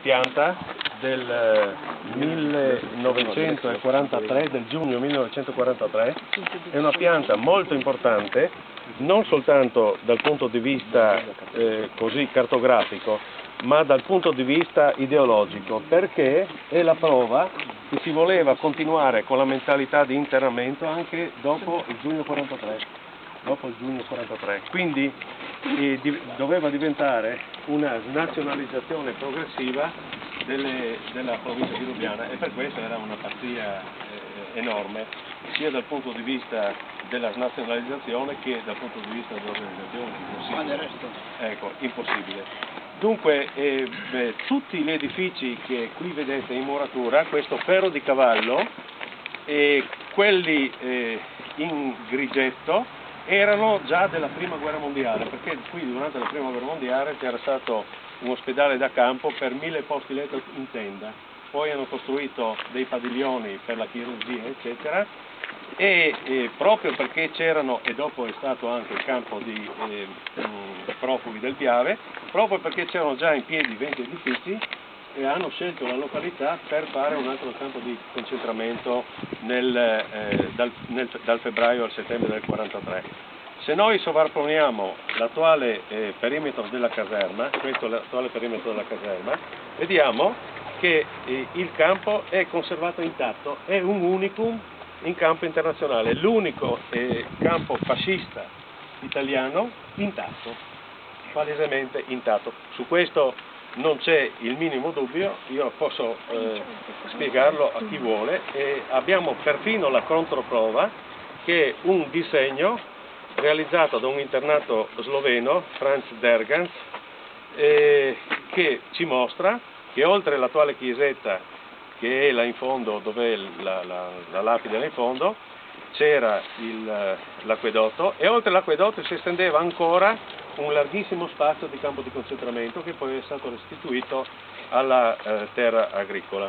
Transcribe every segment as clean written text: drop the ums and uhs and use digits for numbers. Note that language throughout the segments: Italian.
pianta del 1943, del giugno 1943, è una pianta molto importante, non soltanto dal punto di vista così cartografico, ma dal punto di vista ideologico, perché è la prova che si voleva continuare con la mentalità di internamento anche dopo il giugno 43. Quindi doveva diventare una snazionalizzazione progressiva della provincia di Lubiana, e per questo era una pazzia enorme, sia dal punto di vista della snazionalizzazione che dal punto di vista dell'organizzazione. Impossibile. Dunque tutti gli edifici che qui vedete in muratura, questo ferro di cavallo e quelli in grigetto, erano già della prima guerra mondiale, perché qui durante la prima guerra mondiale c'era stato un ospedale da campo per 1000 posti letto in tenda, poi hanno costruito dei padiglioni per la chirurgia eccetera, e proprio perché c'erano, e dopo è stato anche il campo di profughi del Piave, proprio perché c'erano già in piedi 20 edifici, e hanno scelto la località per fare un altro campo di concentramento dal febbraio al settembre del 43. Se noi sovrapponiamo l'attuale perimetro della caserma, questo è l'attuale perimetro della caserma, vediamo che il campo è conservato intatto, è un unicum in campo internazionale, l'unico campo fascista italiano intatto, palesemente intatto. Su questo non c'è il minimo dubbio, io posso spiegarlo a chi vuole, e abbiamo perfino la controprova, che è un disegno realizzato da un internato sloveno, Franz Dergans, che ci mostra che oltre l'attuale chiesetta, che è là in fondo, dove la lapide là in fondo, c'era l'acquedotto, e oltre l'acquedotto si estendeva ancora un larghissimo spazio di campo di concentramento che poi è stato restituito alla terra agricola.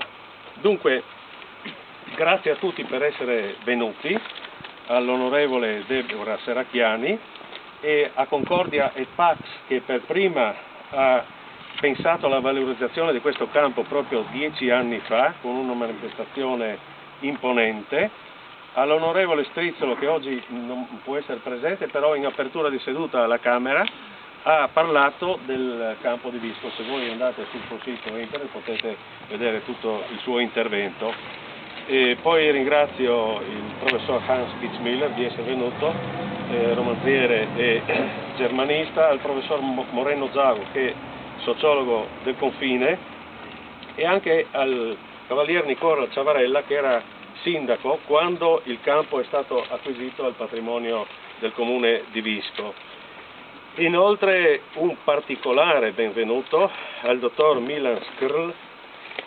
Dunque, grazie a tutti per essere venuti, all'onorevole Deborah Serracchiani e a Concordia e Pax, che per prima ha pensato alla valorizzazione di questo campo proprio 10 anni fa, con una manifestazione imponente, all'onorevole Strizzolo, che oggi non può essere presente, però in apertura di seduta alla Camera ha parlato del campo di Visco. Se voi andate sul suo sito internet potete vedere tutto il suo intervento. E poi ringrazio il professor Hans Kitzmiller di essere venuto, romanziere e germanista, al professor Moreno Zago, che è sociologo del confine, e anche al cavalier Nicola Ciavarella, che era sindaco quando il campo è stato acquisito al patrimonio del comune di Visco. Inoltre un particolare benvenuto al dottor Milan Škrl,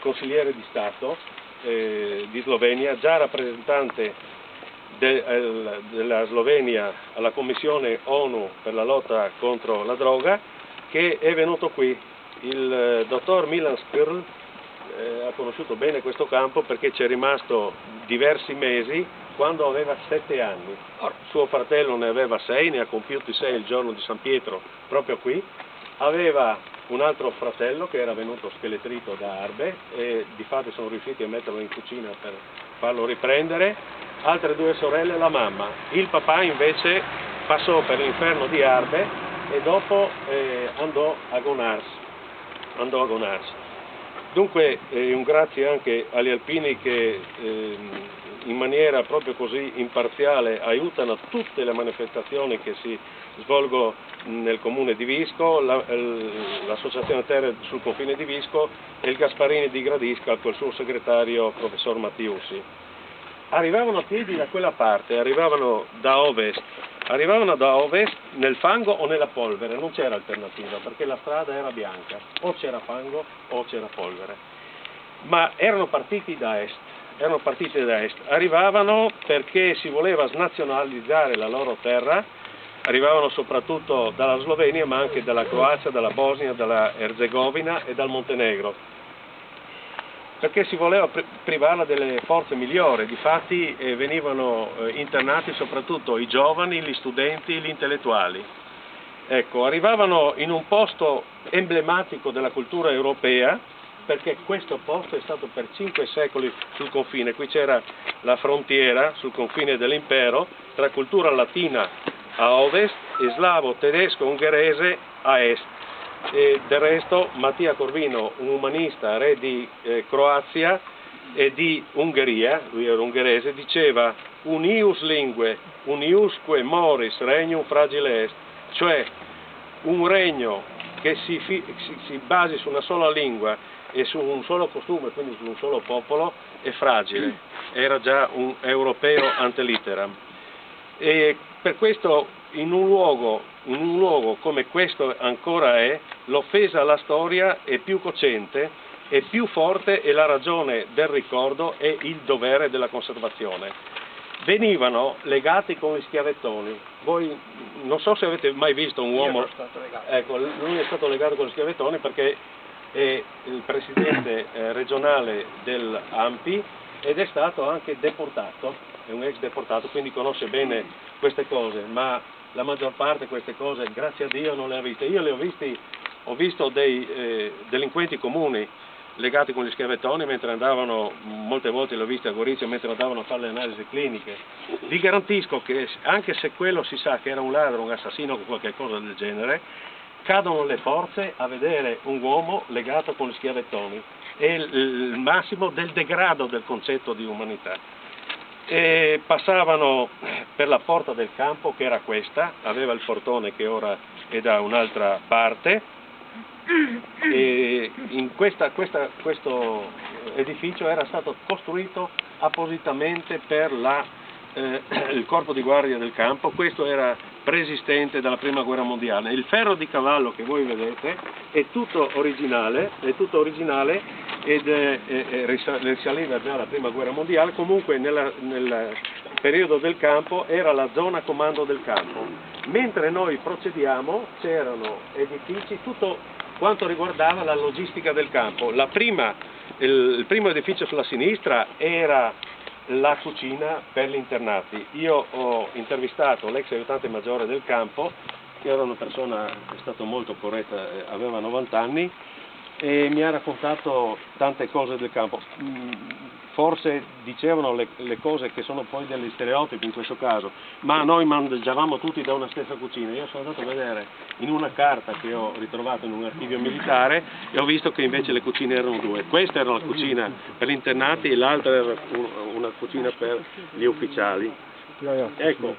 consigliere di Stato di Slovenia, già rappresentante della Slovenia alla Commissione ONU per la lotta contro la droga, che è venuto qui. Il dottor Milan Škrl ha conosciuto bene questo campo perché ci è rimasto diversi mesi quando aveva 7 anni. Suo fratello ne aveva 6, ne ha compiuti 6 il giorno di San Pietro proprio qui. Aveva un altro fratello che era venuto scheletrito da Arbe, e di fatto sono riusciti a metterlo in cucina per farlo riprendere. Altre 2 sorelle e la mamma. Il papà invece passò per l'inferno di Arbe e dopo andò a Gonars. Dunque un grazie anche agli alpini che in maniera proprio così imparziale aiutano tutte le manifestazioni che si svolgono nel comune di Visco, l'associazione Terre sul confine di Visco e il Gasparini di Gradisca col suo segretario professor Mattiusi. Arrivavano a piedi da quella parte, arrivavano da ovest nel fango o nella polvere, non c'era alternativa perché la strada era bianca, o c'era fango o c'era polvere, ma erano partiti da est, arrivavano perché si voleva snazionalizzare la loro terra, arrivavano soprattutto dalla Slovenia ma anche dalla Croazia, dalla Bosnia, dalla Erzegovina e dal Montenegro, perché si voleva privarla delle forze migliori. Difatti venivano internati soprattutto i giovani, gli studenti, gli intellettuali. Ecco, arrivavano in un posto emblematico della cultura europea, perché questo posto è stato per 5 secoli sul confine. Qui c'era la frontiera sul confine dell'impero tra cultura latina a ovest e slavo, tedesco, ungherese a est. E del resto Mattia Corvino, un umanista, re di Croazia e di Ungheria, lui era ungherese, diceva unius lingue, uniusque moris regnum fragile est, cioè un regno che si basi su una sola lingua e su un solo costume, quindi su un solo popolo, è fragile. Era già un europeo ante litteram. E per questo in un luogo come questo ancora è, l'offesa alla storia è più cocente, è più forte e la ragione del ricordo è il dovere della conservazione. Venivano legati con gli schiavettoni. Voi non so se avete mai visto un uomo. Ecco, lui è stato legato con gli schiavettoni perché è il presidente regionale dell'ANPI ed è stato anche deportato, è un ex deportato, quindi conosce bene queste cose, ma la maggior parte di queste cose, grazie a Dio, non le ha viste. Io le ho visto dei delinquenti comuni legati con gli schiavettoni mentre andavano, molte volte l'ho visto a Gorizia, mentre andavano a fare le analisi cliniche. Vi garantisco che anche se quello si sa che era un ladro, un assassino o qualche cosa del genere, cadono le forze a vedere un uomo legato con gli schiavettoni. È il massimo del degrado del concetto di umanità. E passavano per la porta del campo, che era questa, aveva il portone che ora è da un'altra parte, e in questo edificio era stato costruito appositamente per il corpo di guardia del campo. Questo era preesistente dalla prima guerra mondiale. Il ferro di cavallo che voi vedete è tutto originale ed risaliva già alla prima guerra mondiale. Comunque nel periodo del campo era la zona comando del campo. Mentre noi procediamo c'erano edifici, tutto quanto riguardava la logistica del campo. Il primo edificio sulla sinistra era la cucina per gli internati. Io ho intervistato l'ex aiutante maggiore del campo, che era una persona, è stato molto corretta, aveva 90 anni, e mi ha raccontato tante cose del campo. Forse dicevano le cose che sono poi degli stereotipi in questo caso, ma noi mangiavamo tutti da una stessa cucina. Io sono andato a vedere in una carta che ho ritrovato in un archivio militare e ho visto che invece le cucine erano due. Questa era la cucina per gli internati e l'altra era una cucina per gli ufficiali. Ecco.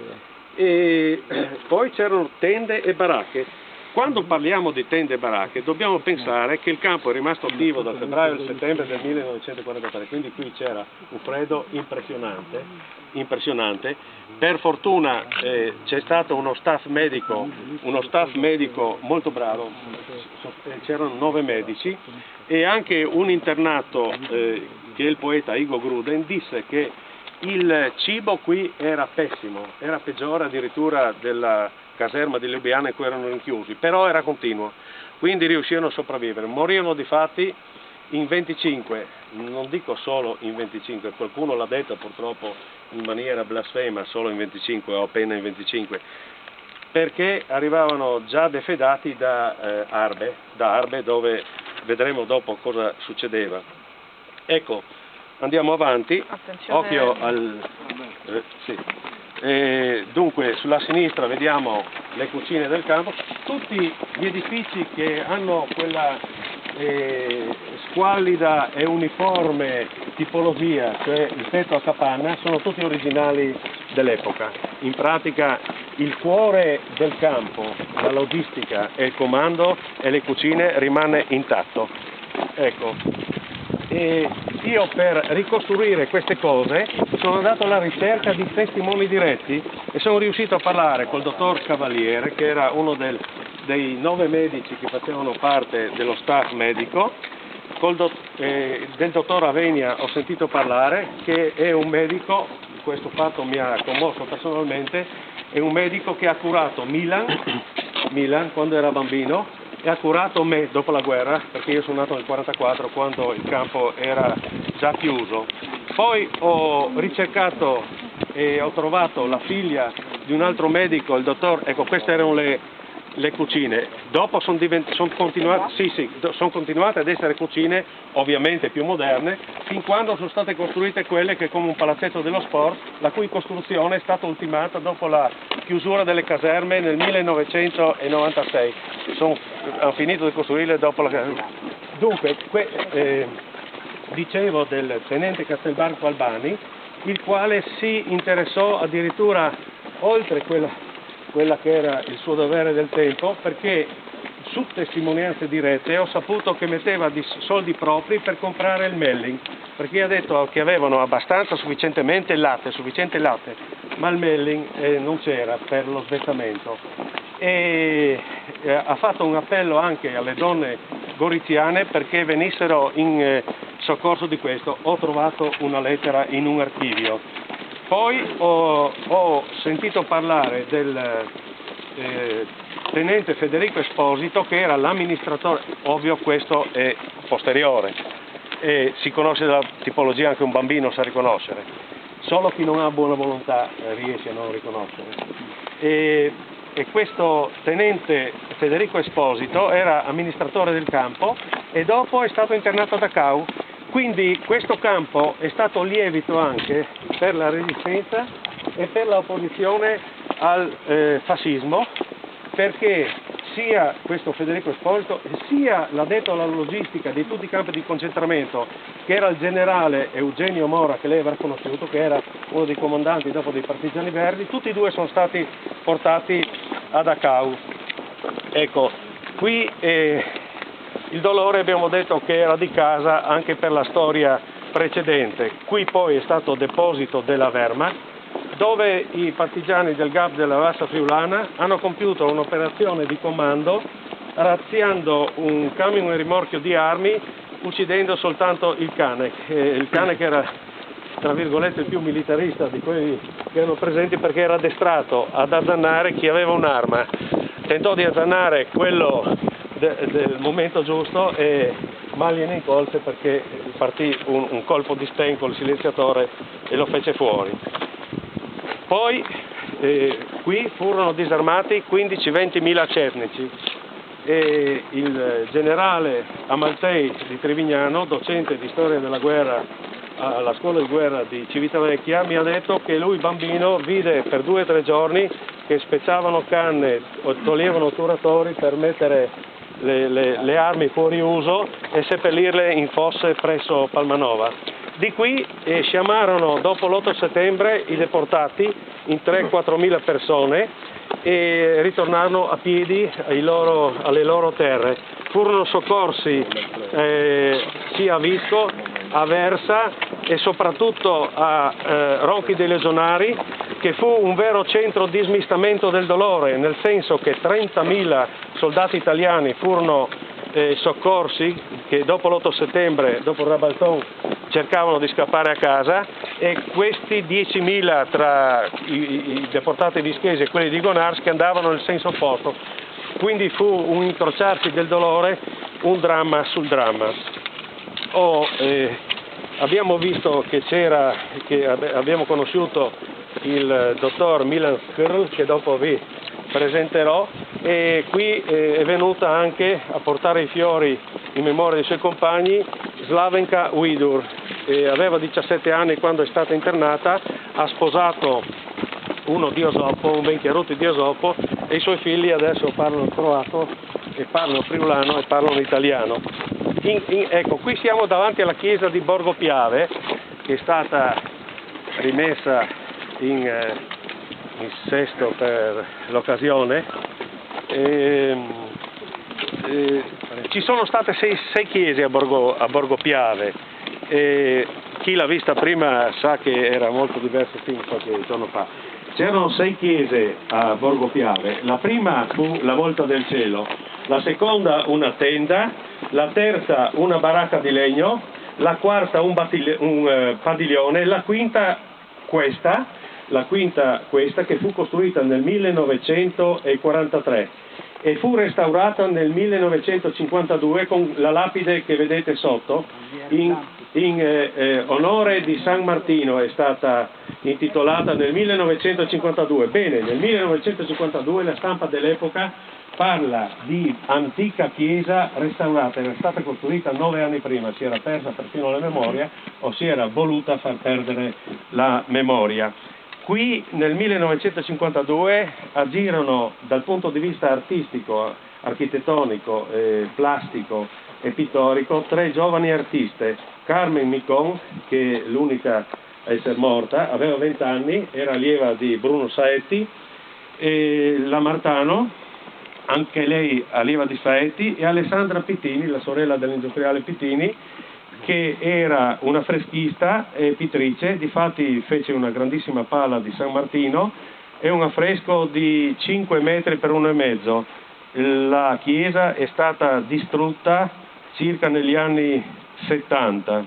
E poi c'erano tende e baracche. Quando parliamo di tende e baracche dobbiamo pensare che il campo è rimasto attivo dal febbraio al settembre del 1943, quindi qui c'era un freddo impressionante. Per fortuna c'è stato uno staff medico molto bravo, c'erano 9 medici e anche un internato che il poeta Igor Gruden disse che il cibo qui era pessimo, era peggiore addirittura della caserma di Lubiana in cui erano rinchiusi, però era continuo, quindi riuscirono a sopravvivere. Morirono di fatti in 25, non dico solo in 25, qualcuno l'ha detto purtroppo in maniera blasfema, solo in 25 o appena in 25, perché arrivavano già defedati da Arbe, dove vedremo dopo cosa succedeva. Ecco, andiamo avanti. Attenzione. Occhio al... sì. Dunque sulla sinistra vediamo le cucine del campo, tutti gli edifici che hanno quella squallida e uniforme tipologia, cioè il tetto a capanna, sono tutti originali dell'epoca. In pratica il cuore del campo, la logistica e il comando e le cucine rimane intatto. Ecco. E io per ricostruire queste cose sono andato alla ricerca di testimoni diretti e sono riuscito a parlare col dottor Cavaliere, che era uno dei 9 medici che facevano parte dello staff medico. Del dottor Avenia ho sentito parlare, che è un medico, questo fatto mi ha commosso personalmente, è un medico che ha curato Milan quando era bambino, e ha curato me dopo la guerra, perché io sono nato nel 1944 quando il campo era già chiuso. Poi ho ricercato e ho trovato la figlia di un altro medico, il dottor, ecco queste erano le cucine. Dopo sono continuate ad essere cucine ovviamente più moderne, fin quando sono state costruite quelle che come un palazzetto dello sport, la cui costruzione è stata ultimata dopo la chiusura delle caserme nel 1996. Hanno finito di costruirle dopo la... Dunque, dicevo del tenente Castelbarco Albani, il quale si interessò addirittura oltre quella che era il suo dovere del tempo, perché su testimonianze dirette ho saputo che metteva soldi propri per comprare il Melling, perché ha detto che avevano sufficiente latte, ma il Melling non c'era per lo svettamento. E ha fatto un appello anche alle donne goriziane perché venissero in soccorso di questo. Ho trovato una lettera in un archivio. Poi ho sentito parlare del tenente Federico Esposito, che era l'amministratore. Ovvio, questo è posteriore, e si conosce dalla tipologia, anche un bambino sa riconoscere, solo chi non ha buona volontà riesce a non riconoscere. E questo tenente Federico Esposito era amministratore del campo e dopo è stato internato a Dachau. Quindi questo campo è stato lievito anche per la resistenza e per l'opposizione al fascismo, perché sia questo Federico Esposito sia l'addetto alla logistica di tutti i campi di concentramento, che era il generale Eugenio Mora, che lei avrà conosciuto, che era uno dei comandanti dopo dei partigiani verdi, tutti e due sono stati portati a Dachau. Ecco, qui il dolore abbiamo detto che era di casa anche per la storia precedente. Qui poi è stato deposito della Wehrmacht, dove i partigiani del GAP della Bassa Friulana hanno compiuto un'operazione di comando razziando un camion e rimorchio di armi, uccidendo soltanto il cane che era, tra virgolette, il più militarista di quelli che erano presenti, perché era addestrato ad azzannare chi aveva un'arma. Tentò di azzannare quello del momento giusto e mal gliene incolse, perché partì un colpo di Sten col silenziatore e lo fece fuori. Poi qui furono disarmati 15-20.000 cetnici e il generale Amaltei di Trevignano, docente di storia della guerra alla scuola di guerra di Civitavecchia, mi ha detto che lui bambino vide per 2 o 3 giorni che spezzavano canne o toglievano otturatori per mettere le armi fuori uso e seppellirle in fosse presso Palmanova. Di qui sciamarono dopo l'8 settembre i deportati in 3-4 mila persone e ritornarono a piedi alle loro terre. Furono soccorsi sia a Visco, a Versa e soprattutto a Ronchi dei Legionari, che fu un vero centro di smistamento del dolore, nel senso che 30.000 soldati italiani furono soccorsi, che dopo l'8 settembre, dopo il Rabalton, cercavano di scappare a casa, e questi 10.000 tra i deportati vischesi e quelli di Gonars che andavano nel senso opposto. Quindi fu un incrociarsi del dolore, un dramma sul dramma. Abbiamo visto che abbiamo conosciuto il dottor Milan Skrl, che dopo vi presenterò, e qui è venuta anche a portare i fiori in memoria dei suoi compagni Slavenka Widur. Aveva 17 anni quando è stata internata, ha sposato uno di Osopo, un Benchiaruti di Osopo, e i suoi figli adesso parlano croato e parlano friulano e parlano italiano. Ecco, qui siamo davanti alla chiesa di Borgo Piave, che è stata rimessa in sesto per l'occasione. Ci sono state sei chiese a Borgo Piave. Chi l'ha vista prima sa che era molto diverso qualche giorno fa. C'erano 6 chiese a Borgo Piave. La prima fu la Volta del Cielo, la seconda una tenda, la terza una baracca di legno, la quarta un padiglione, la quinta questa che fu costruita nel 1943 e fu restaurata nel 1952 con la lapide che vedete sotto in onore di San Martino è stata intitolata nel 1952. Bene, nel 1952 la stampa dell'epoca parla di antica chiesa restaurata, era stata costruita 9 anni prima, si era persa persino la memoria o si era voluta far perdere la memoria. Qui nel 1952 agirono dal punto di vista artistico, architettonico, plastico e pittorico 3 giovani artiste. Carmen Micon, che è l'unica a essere morta, aveva 20 anni, era allieva di Bruno Saetti, e la Martano, anche lei allieva di Saetti, e Alessandra Pittini, la sorella dell'industriale Pittini, che era una freschista e pittrice. Difatti fece una grandissima pala di San Martino e un affresco di 5 metri per 1,5. La chiesa è stata distrutta circa negli anni 70.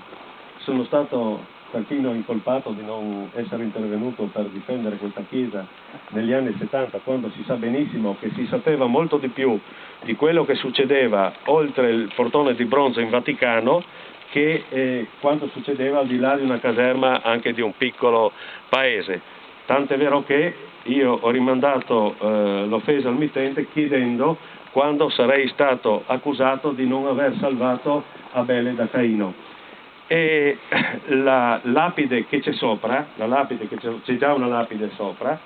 Sono stato perfino incolpato di non essere intervenuto per difendere questa chiesa negli anni 70, quando si sa benissimo che si sapeva molto di più di quello che succedeva oltre il portone di bronzo in Vaticano che quanto succedeva al di là di una caserma anche di un piccolo paese. Tant'è vero che io ho rimandato l'offesa al mittente chiedendo quando sarei stato accusato di non aver salvato Abele da Caino. E la lapide che c'è sopra, c'è già una lapide sopra,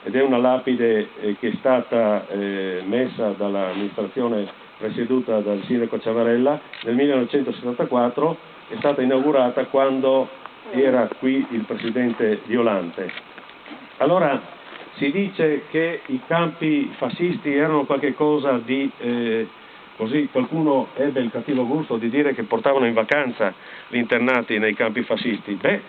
ed è una lapide che è stata messa dall'amministrazione presieduta dal sindaco Ciavarella nel 1974, è stata inaugurata quando era qui il presidente Violante. Allora si dice che i campi fascisti erano qualche cosa di così qualcuno ebbe il cattivo gusto di dire che portavano in vacanza gli internati nei campi fascisti. Beh,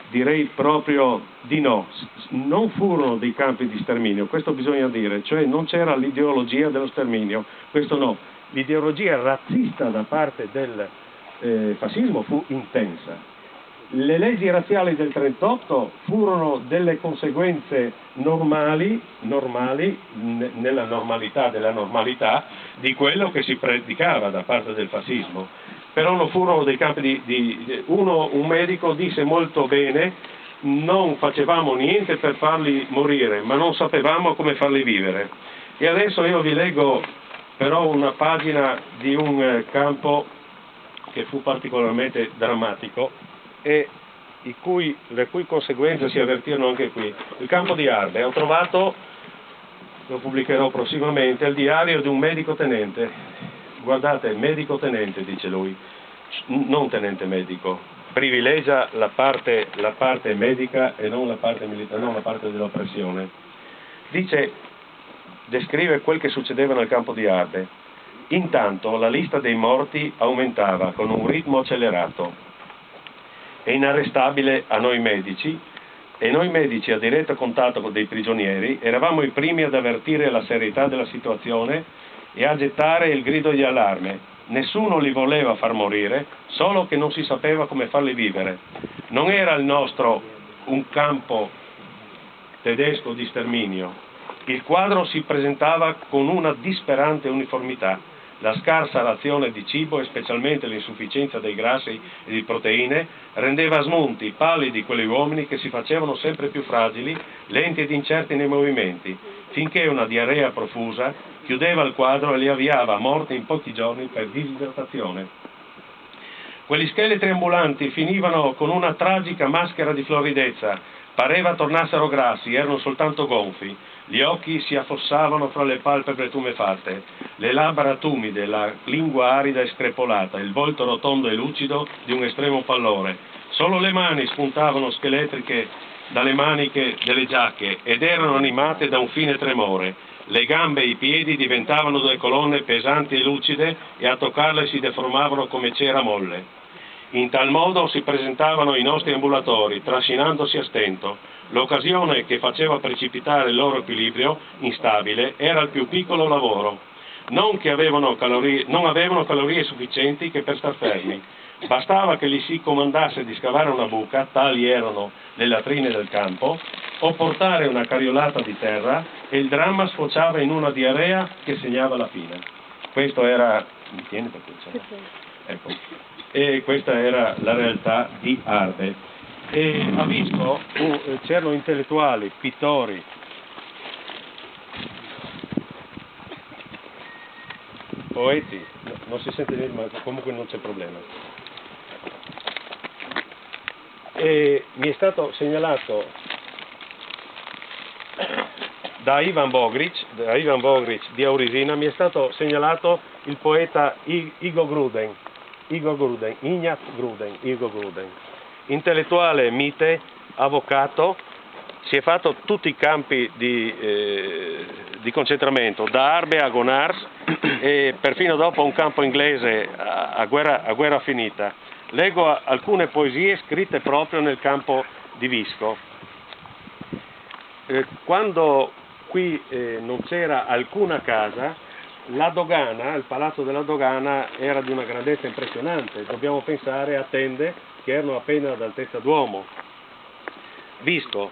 direi proprio di no. Non furono dei campi di sterminio, questo bisogna dire, cioè non c'era l'ideologia dello sterminio, questo no. L'ideologia razzista da parte del fascismo fu intensa. Le leggi razziali del 1938 furono delle conseguenze normali, nella normalità della normalità, di quello che si predicava da parte del fascismo. Però non furono dei campi un medico disse molto bene: non facevamo niente per farli morire, ma non sapevamo come farli vivere. E adesso io vi leggo però una pagina di un campo che fu particolarmente drammatico e le cui conseguenze si avvertirono anche qui. Il campo di Arbe. Ho trovato, lo pubblicherò prossimamente, il diario di un medico tenente. Guardate, medico tenente, dice lui, non tenente medico, privilegia la parte medica e non la parte militare, non la parte dell'oppressione. Descrive quel che succedeva nel campo di Arbe. Intanto la lista dei morti aumentava con un ritmo accelerato e inarrestabile a noi medici, e noi medici a diretto contatto con dei prigionieri eravamo i primi ad avvertire la serietà della situazione e a gettare il grido di allarme. Nessuno li voleva far morire, solo che non si sapeva come farli vivere. Non era il nostro un campo tedesco di sterminio. Il quadro si presentava con una disperante uniformità. La scarsa razione di cibo e specialmente l'insufficienza dei grassi e di proteine rendeva smunti, pallidi quegli uomini che si facevano sempre più fragili, lenti ed incerti nei movimenti, finché una diarrea profusa chiudeva il quadro e li avviava a morte in pochi giorni per disidratazione. Quegli scheletri ambulanti finivano con una tragica maschera di floridezza, pareva tornassero grassi, erano soltanto gonfi. Gli occhi si affossavano fra le palpebre tumefatte, le labbra tumide, la lingua arida e screpolata, il volto rotondo e lucido di un estremo pallore. Solo le mani spuntavano scheletriche dalle maniche delle giacche ed erano animate da un fine tremore. Le gambe e i piedi diventavano 2 colonne pesanti e lucide e a toccarle si deformavano come cera molle. In tal modo si presentavano i nostri ambulatori, trascinandosi a stento. L'occasione che faceva precipitare il loro equilibrio instabile era il più piccolo lavoro. Non avevano calorie sufficienti che per star fermi. Bastava che gli si comandasse di scavare una buca, tali erano le latrine del campo, o portare una cariolata di terra e il dramma sfociava in una diarrea che segnava la fine. Questo era... Mi tieni per piacere? Ecco. E questa era la realtà di Arde. E a Visco c'erano intellettuali, pittori, poeti, non si sente niente, ma comunque non c'è problema. E mi è stato segnalato da Ivan Vogric di Aurisina, mi è stato segnalato il poeta Ignaz Gruden, intellettuale mite, avvocato, si è fatto tutti i campi di concentramento, da Arbe a Gonars e perfino dopo un campo inglese a guerra finita. Leggo alcune poesie scritte proprio nel campo di Visco. Quando qui non c'era alcuna casa, la dogana, il palazzo della dogana era di una grandezza impressionante, dobbiamo pensare a tende che erano appena d'altezza d'uomo. Visco,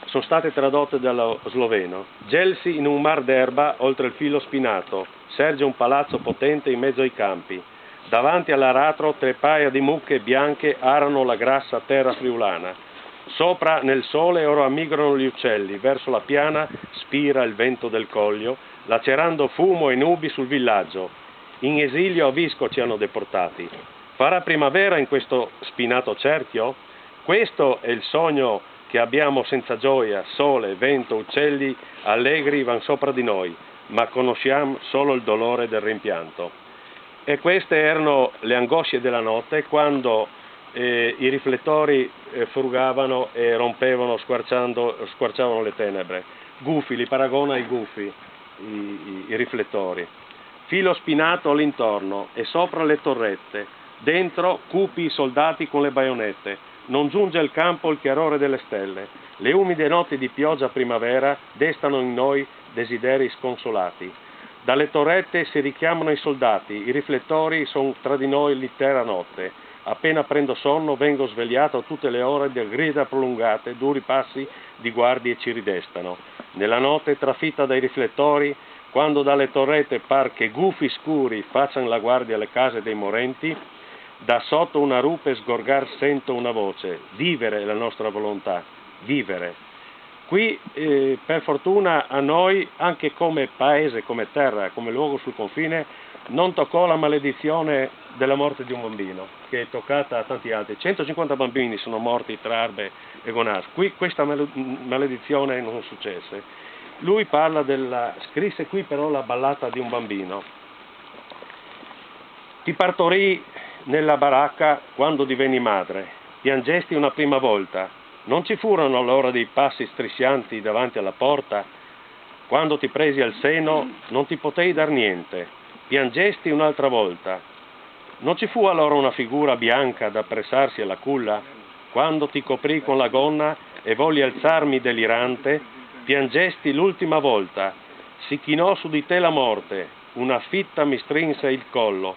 sono state tradotte dallo sloveno. Gelsi in un mar d'erba oltre il filo spinato, serge un palazzo potente in mezzo ai campi. Davanti all'aratro 3 paia di mucche bianche arano la grassa terra friulana. Sopra nel sole ora migrano gli uccelli, verso la piana spira il vento del Collio, lacerando fumo e nubi sul villaggio. In esilio a Visco ci hanno deportati. Farà primavera in questo spinato cerchio? Questo è il sogno che abbiamo senza gioia, sole, vento, uccelli allegri van sopra di noi, ma conosciamo solo il dolore del rimpianto. E queste erano le angosce della notte quando i riflettori frugavano e rompevano, squarciavano le tenebre. Gufi, li paragona ai gufi, i riflettori. Filo spinato all'intorno e sopra le torrette, dentro cupi i soldati con le baionette. Non giunge al campo il chiarore delle stelle. Le umide notti di pioggia primavera destano in noi desideri sconsolati. Dalle torrette si richiamano i soldati, i riflettori sono tra di noi l'intera notte. Appena prendo sonno vengo svegliato a tutte le ore da grida prolungate, duri passi di guardie ci ridestano. Nella notte trafitta dai riflettori, quando dalle torrette par che gufi scuri facciano la guardia alle case dei morenti, da sotto una rupe sgorgar sento una voce: vivere è la nostra volontà, vivere. Qui per fortuna a noi, anche come paese, come terra, come luogo sul confine, non toccò la maledizione della morte di un bambino, che è toccata a tanti altri. 150 bambini sono morti tra Arbe e Gonars. Qui questa maledizione non successe. Lui scrisse qui però la ballata di un bambino. Ti partorì nella baracca quando divenni madre, piangesti una prima volta, non ci furono allora dei passi striscianti davanti alla porta? Quando ti presi al seno non ti potei dar niente, piangesti un'altra volta. Non ci fu allora una figura bianca da pressarsi alla culla? Quando ti coprì con la gonna e volli alzarmi delirante, piangesti l'ultima volta, si chinò su di te la morte, una fitta mi strinse il collo.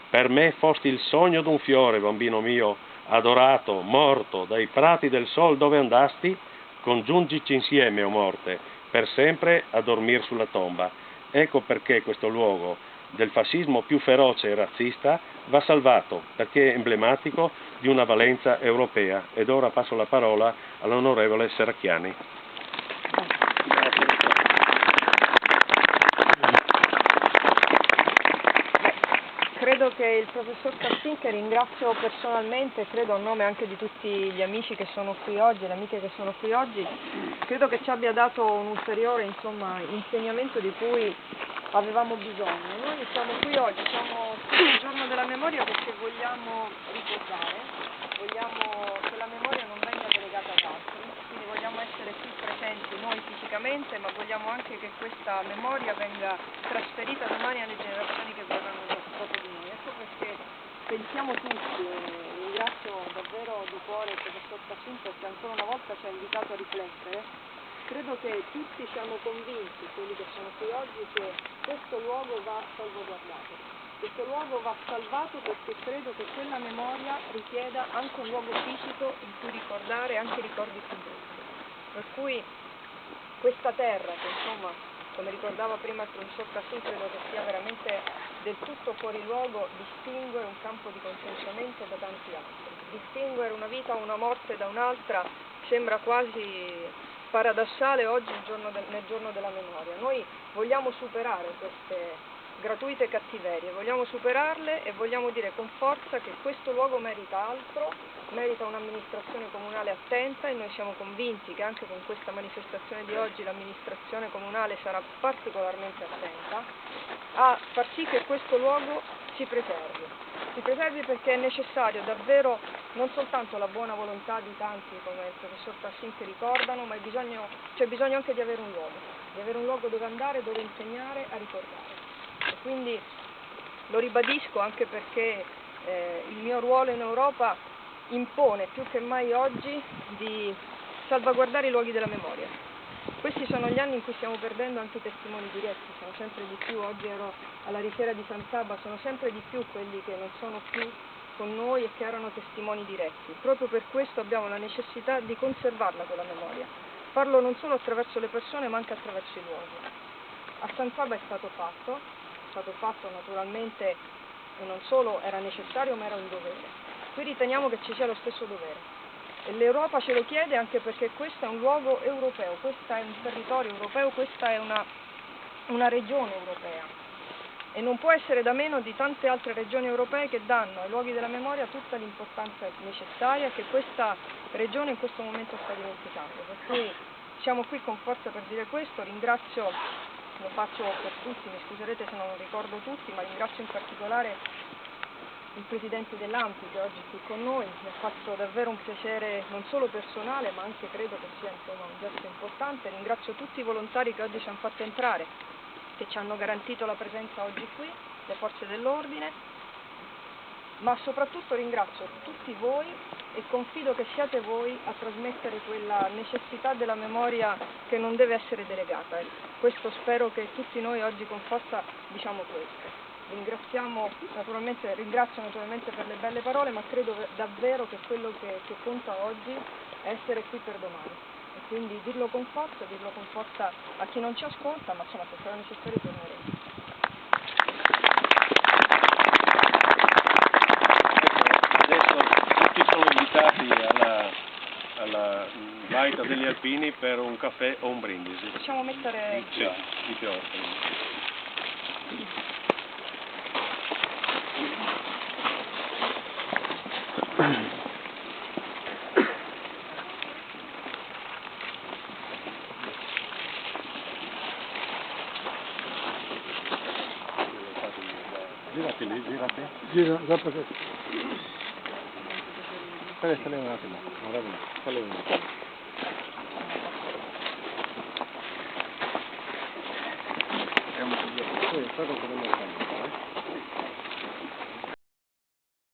Per me fosti il sogno d'un fiore, bambino mio, adorato, morto, dai prati del sol dove andasti, congiungici insieme, o morte, per sempre a dormir sulla tomba. Ecco perché questo luogo del fascismo più feroce e razzista va salvato, perché è emblematico di una valenza europea. Ed ora passo la parola all'onorevole Serracchiani. Credo che il professor Cassin, che ringrazio personalmente, credo a nome anche di tutti gli amici che sono qui oggi e le amiche che sono qui oggi, credo che ci abbia dato un ulteriore insegnamento di cui avevamo bisogno. Noi siamo qui oggi, siamo il giorno della memoria perché vogliamo ricordare, vogliamo che la memoria non venga delegata ad altri, quindi vogliamo essere qui presenti noi fisicamente, ma vogliamo anche che questa memoria venga trasferita domani alle generazioni che verranno dopo di noi. Ecco perché pensiamo tutti, ringrazio davvero di cuore il professor Cassin perché ancora una volta ci ha invitato a riflettere. Credo che tutti siamo convinti, quelli che sono qui oggi, che questo luogo va salvaguardato. Questo luogo va salvato perché credo che quella memoria richieda anche un luogo fisico in cui ricordare anche i ricordi più belli. Per cui questa terra, che insomma come ricordava prima il professor Cassin, credo che sia veramente del tutto fuori luogo distinguere un campo di concentramento da tanti altri. Distinguere una vita o una morte da un'altra sembra quasi paradossale oggi nel giorno della memoria. Noi vogliamo superare queste gratuite cattiverie, vogliamo superarle e vogliamo dire con forza che questo luogo merita altro, merita un'amministrazione comunale attenta, e noi siamo convinti che anche con questa manifestazione di oggi l'amministrazione comunale sarà particolarmente attenta a far sì che questo luogo si preservi perché è necessario davvero non soltanto la buona volontà di tanti come il professor Tassin che ricordano, ma c'è bisogno anche di avere un luogo dove andare, dove insegnare, a ricordare. E quindi lo ribadisco anche perché il mio ruolo in Europa impone più che mai oggi di salvaguardare i luoghi della memoria. Questi sono gli anni in cui stiamo perdendo anche i testimoni diretti, sono sempre di più, oggi ero alla Richiera di San Saba, sono sempre di più quelli che non sono più con noi e che erano testimoni diretti. Proprio per questo abbiamo la necessità di conservarla quella memoria. Parlo non solo attraverso le persone ma anche attraverso i luoghi. A San Saba è stato fatto naturalmente, e non solo era necessario ma era un dovere. Qui riteniamo che ci sia lo stesso dovere e l'Europa ce lo chiede anche perché questo è un luogo europeo, questo è un territorio europeo, questa è una regione europea e non può essere da meno di tante altre regioni europee che danno ai luoghi della memoria tutta l'importanza necessaria che questa regione in questo momento sta dimenticando. Per cui siamo qui con forza per dire questo, ringrazio, lo faccio per tutti, mi scuserete se non ricordo tutti, ma ringrazio in particolare il Presidente dell'ANPI che oggi è qui con noi, mi ha fatto davvero un piacere non solo personale ma anche credo che sia un gesto importante. Ringrazio tutti i volontari che oggi ci hanno fatto entrare, che ci hanno garantito la presenza oggi qui, le forze dell'ordine, ma soprattutto ringrazio tutti voi e confido che siate voi a trasmettere quella necessità della memoria che non deve essere delegata. Questo spero che tutti noi oggi con forza diciamo questo. Ringrazio naturalmente per le belle parole, ma credo davvero che quello che conta oggi è essere qui per domani. E quindi dirlo con forza a chi non ci ascolta, ma insomma se sarà necessario torneremo. Adesso tutti sono invitati alla baita degli Alpini per un caffè o un brindisi. Possiamo mettere... Sì, di Piorta. Girati lì, girati. Gira, dopo che... Stai un attimo, stai un attimo. È un po' di... Sì, però che non